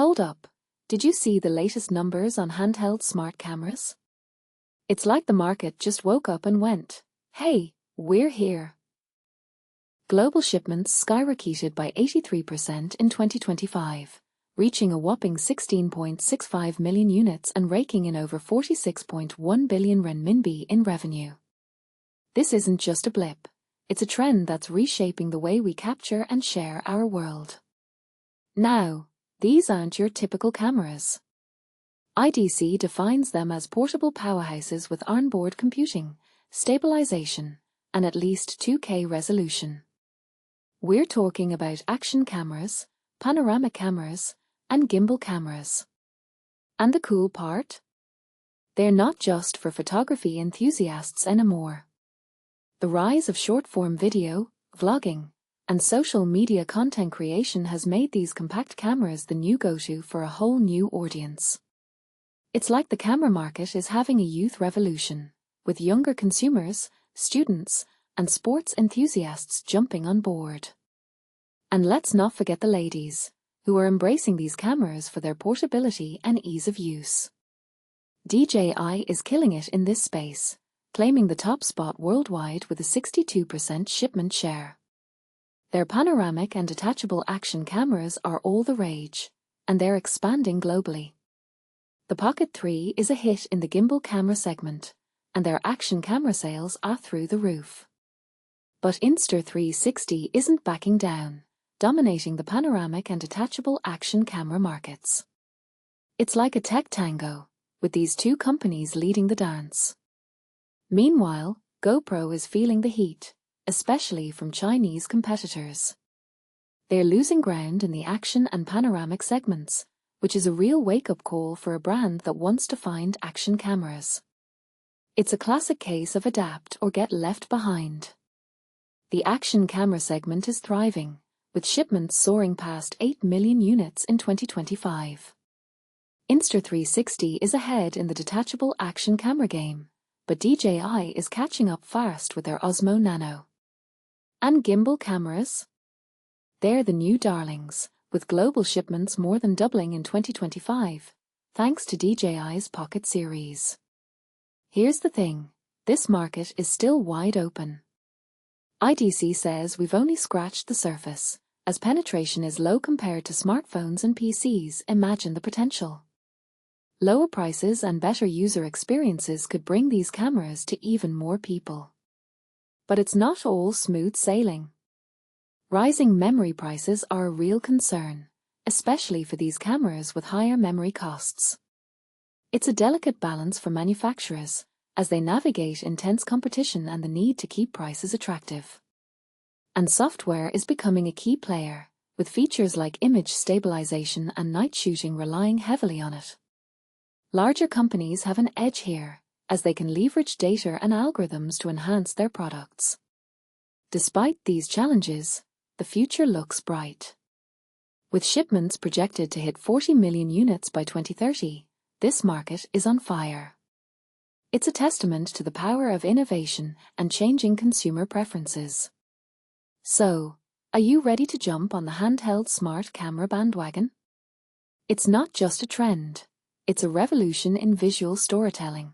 Hold up, did you see the latest numbers on handheld smart cameras? It's like the market just woke up and went, hey, we're here. Global shipments skyrocketed by 83% in 2025, reaching a whopping 16.65 million units and raking in over 46.1 billion renminbi in revenue. This isn't just a blip, it's a trend that's reshaping the way we capture and share our world. Now, these aren't your typical cameras. IDC defines them as portable powerhouses with onboard computing, stabilization, and at least 2K resolution. We're talking about action cameras, panoramic cameras, and gimbal cameras. And the cool part? They're not just for photography enthusiasts anymore. The rise of short-form video, vlogging, and social media content creation has made these compact cameras the new go-to for a whole new audience. It's like the camera market is having a youth revolution, with younger consumers, students, and sports enthusiasts jumping on board. And let's not forget the ladies, who are embracing these cameras for their portability and ease of use. DJI is killing it in this space, claiming the top spot worldwide with a 62% shipment share. Their panoramic and detachable action cameras are all the rage, and they're expanding globally. The Pocket 3 is a hit in the gimbal camera segment, and their action camera sales are through the roof. But Insta360 isn't backing down, dominating the panoramic and detachable action camera markets. It's like a tech tango, with these two companies leading the dance. Meanwhile, GoPro is feeling the heat, especially from Chinese competitors. They're losing ground in the action and panoramic segments, which is a real wake-up call for a brand that wants to find action cameras. It's a classic case of adapt or get left behind. The action camera segment is thriving, with shipments soaring past 8 million units in 2025. Insta360 is ahead in the detachable action camera game, but DJI is catching up fast with their Osmo Nano. And gimbal cameras? They're the new darlings, with global shipments more than doubling in 2025, thanks to DJI's Pocket series. Here's the thing, this market is still wide open. IDC says we've only scratched the surface, as penetration is low compared to smartphones and PCs. Imagine the potential. Lower prices and better user experiences could bring these cameras to even more people. But it's not all smooth sailing. Rising memory prices are a real concern, especially for these cameras with higher memory costs. It's a delicate balance for manufacturers, as they navigate intense competition and the need to keep prices attractive. And software is becoming a key player, with features like image stabilization and night shooting relying heavily on it. Larger companies have an edge here, as they can leverage data and algorithms to enhance their products. Despite these challenges, the future looks bright. With shipments projected to hit 40 million units by 2030, this market is on fire. It's a testament to the power of innovation and changing consumer preferences. So, are you ready to jump on the handheld smart camera bandwagon? It's not just a trend, it's a revolution in visual storytelling.